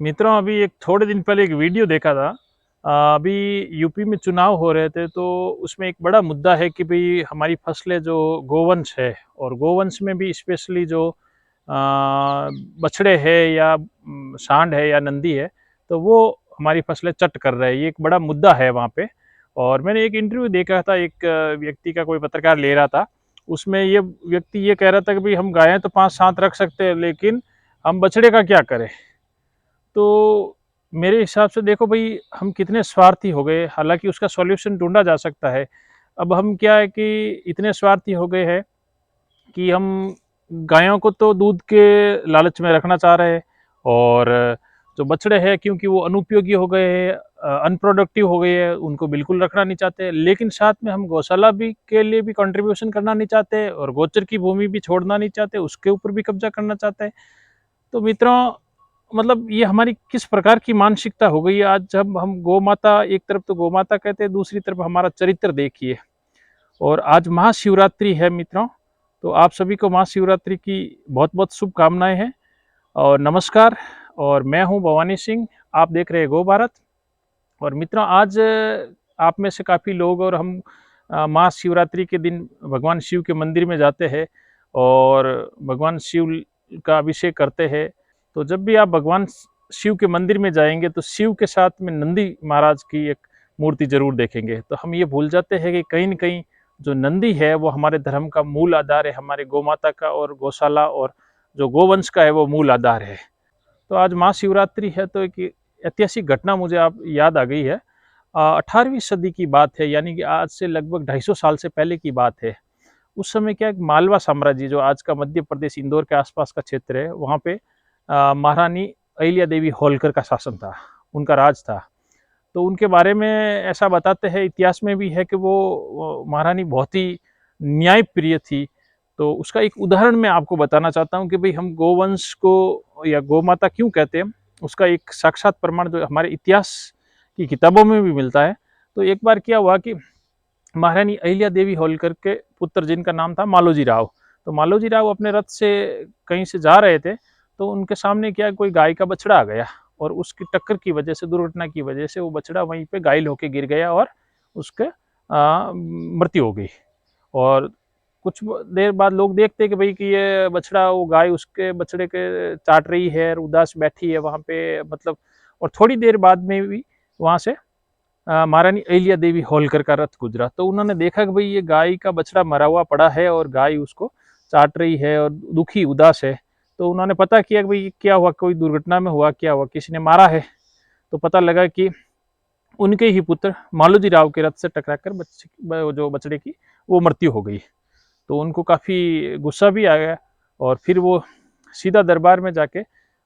मित्रों, अभी एक थोड़े दिन पहले एक वीडियो देखा था। अभी यूपी में चुनाव हो रहे थे, तो उसमें एक बड़ा मुद्दा है कि भाई हमारी फसलें जो गोवंश है, और गोवंश में भी स्पेशली जो बछड़े है या सांड है या नंदी है, तो वो हमारी फसलें चट कर रहे हैं। ये एक बड़ा मुद्दा है वहाँ पे। और मैंने एक इंटरव्यू देखा था, एक व्यक्ति का, कोई पत्रकार ले रहा था। उसमें ये व्यक्ति ये कह रहा था कि भाई हम गायें तो 5-7 रख सकते हैं, लेकिन हम बछड़े का क्या करें। तो मेरे हिसाब से देखो भाई, हम कितने स्वार्थी हो गए। हालांकि उसका सॉल्यूशन ढूंढा जा सकता है। अब हम क्या है कि इतने स्वार्थी हो गए हैं कि हम गायों को तो दूध के लालच में रखना चाह रहे हैं, और जो बछड़े हैं क्योंकि वो अनुपयोगी हो गए हैं, अनप्रोडक्टिव हो गए हैं, उनको बिल्कुल रखना नहीं चाहते। लेकिन साथ में हम गौशाला भी के लिए भी कंट्रीब्यूशन करना नहीं चाहते, और गोचर की भूमि भी छोड़ना नहीं चाहते, उसके ऊपर भी कब्जा करना चाहते हैं। तो मित्रों, मतलब ये हमारी किस प्रकार की मानसिकता हो गई है आज, जब हम गौ माता, एक तरफ तो गौ माता कहते हैं, दूसरी तरफ हमारा चरित्र देखिए। और आज महाशिवरात्रि है मित्रों, तो आप सभी को महाशिवरात्रि की बहुत बहुत शुभकामनाएं हैं और नमस्कार। और मैं हूं भवानी सिंह, आप देख रहे हैं गो भारत। और मित्रों, आज आप में से काफ़ी लोग और हम महाशिवरात्रि के दिन भगवान शिव के मंदिर में जाते हैं और भगवान शिव का अभिषेक करते हैं। तो जब भी आप भगवान शिव के मंदिर में जाएंगे, तो शिव के साथ में नंदी महाराज की एक मूर्ति जरूर देखेंगे। तो हम ये भूल जाते हैं कि कहीं न कहीं जो नंदी है वो हमारे धर्म का मूल आधार है, हमारे गौ माता का और गौशाला और जो गोवंश का है वो मूल आधार है। तो आज महाशिवरात्रि है, तो एक ऐतिहासिक घटना मुझे आप याद आ गई है। 18वीं सदी की बात है, यानी कि आज से लगभग 250 साल से पहले की बात है। उस समय क्या, एक मालवा साम्राज्य, जो आज का मध्य प्रदेश इंदौर के आसपास का क्षेत्र है, वहाँ पे महारानी अहिल्या देवी होलकर का शासन था, उनका राज था। तो उनके बारे में ऐसा बताते हैं, इतिहास में भी है कि वो महारानी बहुत ही न्यायप्रिय थी। तो उसका एक उदाहरण मैं आपको बताना चाहता हूँ कि भाई हम गोवंश को या गौ माता क्यों कहते हैं। उसका एक साक्षात प्रमाण जो हमारे इतिहास की किताबों में भी मिलता है। तो एक बार क्या हुआ कि महारानी अहिल्या देवी होलकर के पुत्र, जिनका नाम था मालोजी राव, तो मालोजी राव अपने रथ से कहीं से जा रहे थे, तो उनके सामने क्या, कोई गाय का बछड़ा आ गया, और उसकी टक्कर की वजह से, दुर्घटना की वजह से वो बछड़ा वहीं पे घायल होकर गिर गया और उसके मृत्यु हो गई। और कुछ देर बाद लोग देखते कि भाई कि ये बछड़ा, वो गाय उसके बछड़े के चाट रही है और उदास बैठी है वहाँ पे, मतलब। और थोड़ी देर बाद में भी वहाँ से महारानी अहिल्या देवी होलकर का रथ गुजरा, तो उन्होंने देखा कि भाई ये गाय का बछड़ा मरा हुआ पड़ा है और गाय उसको चाट रही है और दुखी उदास है। तो उन्होंने पता किया कि भाई क्या हुआ, कोई दुर्घटना में हुआ, क्या हुआ, किसी ने मारा है। तो पता लगा कि उनके ही पुत्र मालोजी राव के रथ से टकराकर जो बछड़े की वो मृत्यु हो गई। तो उनको काफ़ी गुस्सा भी आ गया, और फिर वो सीधा दरबार में जाके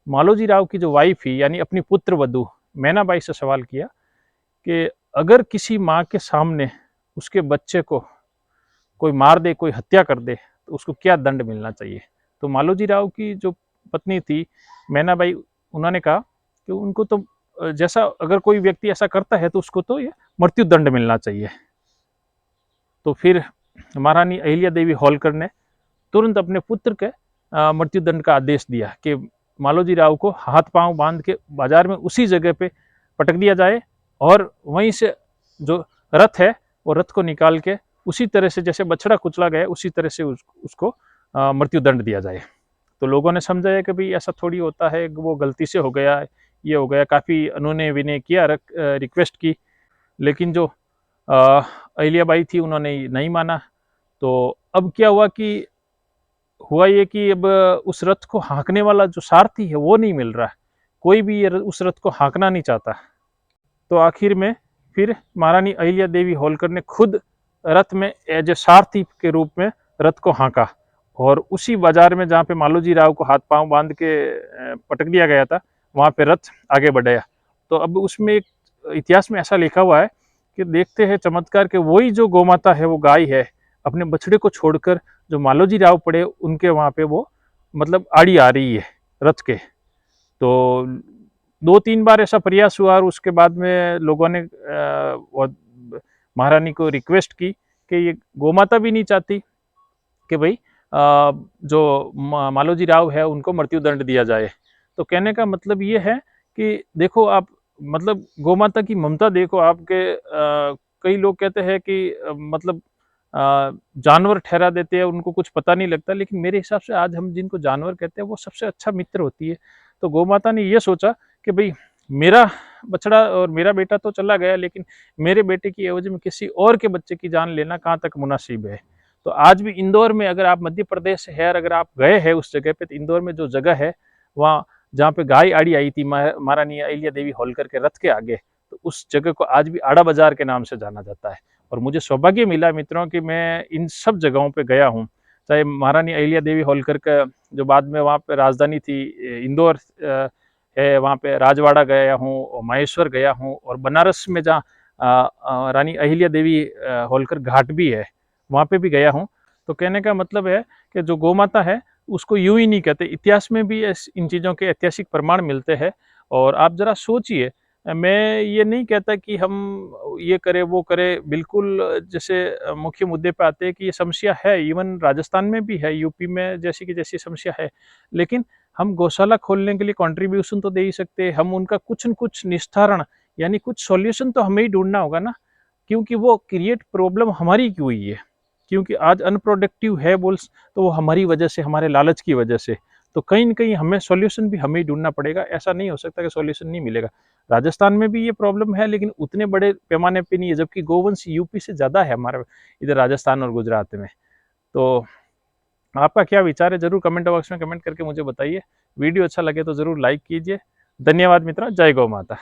मालोजी राव की जो वाइफ थी, यानी अपनी पुत्र वधु मैनाबाई से सवाल किया कि अगर किसी माँ के सामने उसके बच्चे को कोई मार दे, कोई हत्या कर दे, तो उसको क्या दंड मिलना चाहिए। तो मालोजी राव की जो पत्नी थी मैनाबाई, उन्होंने कहा कि उनको तो जैसा, अगर कोई व्यक्ति ऐसा करता है तो उसको तो ये मृत्यु दंड मिलना चाहिए। तो फिर महारानी अहिल्या देवी होलकर ने तुरंत अपने पुत्र के मृत्यु दंड का आदेश दिया कि मालोजी राव को हाथ पांव बांध के बाजार में उसी जगह पे पटक दिया जाए, और वहीं से जो रथ है वो रथ को निकाल के उसी तरह से जैसे बछड़ा कुचला गया उसी तरह से उसको मृत्यु दंड दिया जाए। तो लोगों ने समझाया कि भाई ऐसा थोड़ी होता है, वो गलती से हो गया, ये हो गया। काफ़ी उन्होंने विनय किया, रिक्वेस्ट की, लेकिन जो अहिल्याबाई थी उन्होंने नहीं माना। तो अब क्या हुआ कि हुआ ये कि अब उस रथ को हाँकने वाला जो सारथी है वो नहीं मिल रहा है, कोई भी ये उस रथ को हाँकना नहीं चाहता। तो आखिर में फिर महारानी अहिल्या देवी होलकर ने खुद रथ में एज ए सारथी के रूप में रथ को हाँका, और उसी बाजार में जहाँ पे मालोजी राव को हाथ पांव बांध के पटक दिया गया था, वहाँ पे रथ आगे बढ़ाया। तो अब उसमें एक इतिहास में ऐसा लिखा हुआ है कि देखते हैं चमत्कार के, वही जो गौमाता है, वो गाय है, अपने बछड़े को छोड़कर जो मालोजी राव पड़े उनके वहाँ पे वो, मतलब आड़ी आ रही है रथ के। तो 2-3 बार ऐसा प्रयास हुआ, और उसके बाद में लोगों ने महारानी को रिक्वेस्ट की कि ये गोमाता भी नहीं चाहती कि भाई जो मालोजी राव है उनको मृत्यु दंड दिया जाए। तो कहने का मतलब ये है कि देखो आप, मतलब गौ माता की ममता देखो आपके, कई लोग कहते हैं कि मतलब जानवर ठहरा देते हैं, उनको कुछ पता नहीं लगता, लेकिन मेरे हिसाब से आज हम जिनको जानवर कहते हैं वो सबसे अच्छा मित्र होती है। तो गौ माता ने ये सोचा कि भई मेरा बछड़ा और मेरा बेटा तो चला गया, लेकिन मेरे बेटे की एवज में किसी और के बच्चे की जान लेना कहाँ तक मुनासिब है। तो आज भी इंदौर में, अगर आप मध्य प्रदेश से हैं और अगर आप गए हैं उस जगह पे, तो इंदौर में जो जगह है वहाँ जहाँ पे गाय आड़ी आई थी महारानी अहिल्या देवी होलकर के रथ के आगे, तो उस जगह को आज भी आड़ा बाजार के नाम से जाना जाता है। और मुझे सौभाग्य मिला मित्रों कि मैं इन सब जगहों पे गया हूँ। चाहे महारानी अहिल्या देवी होलकर का जो बाद में वहाँ पे राजधानी थी इंदौर है, वहाँ पे राजवाड़ा गया हूँ और माहेश्वर गया हूँ, और बनारस में जहाँ रानी अहिल्या देवी होलकर घाट भी है, वहाँ पे भी गया हूँ। तो कहने का मतलब है कि जो गौ माता है उसको यूं ही नहीं कहते, इतिहास में भी इन चीज़ों के ऐतिहासिक प्रमाण मिलते हैं। और आप जरा सोचिए, मैं ये नहीं कहता कि हम ये करें वो करें, बिल्कुल जैसे मुख्य मुद्दे पे आते हैं कि ये समस्या है, इवन राजस्थान में भी है, यूपी में जैसी की जैसी समस्या है, लेकिन हम गौशाला खोलने के लिए कंट्रीब्यूशन तो दे ही सकते हैं, हम उनका कुछ न कुछ निस्तारण यानी कुछ सॉल्यूशन तो हमें ही ढूंढना होगा ना, क्योंकि वो क्रिएट प्रॉब्लम हमारी क्यों हुई है, क्योंकि आज अनप्रोडक्टिव है बुल्स, तो वो हमारी वजह से, हमारे लालच की वजह से। तो कहीं न कहीं हमें सॉल्यूशन भी हमें ही ढूँढना पड़ेगा, ऐसा नहीं हो सकता कि सॉल्यूशन नहीं मिलेगा। राजस्थान में भी ये प्रॉब्लम है, लेकिन उतने बड़े पैमाने पे नहीं है, जबकि गोवंश यूपी से ज़्यादा है हमारे इधर राजस्थान और गुजरात में। तो आपका क्या विचार है, ज़रूर कमेंट बॉक्स में कमेंट करके मुझे बताइए। वीडियो अच्छा लगे तो ज़रूर लाइक कीजिए। धन्यवाद मित्रों, जय गौ माता।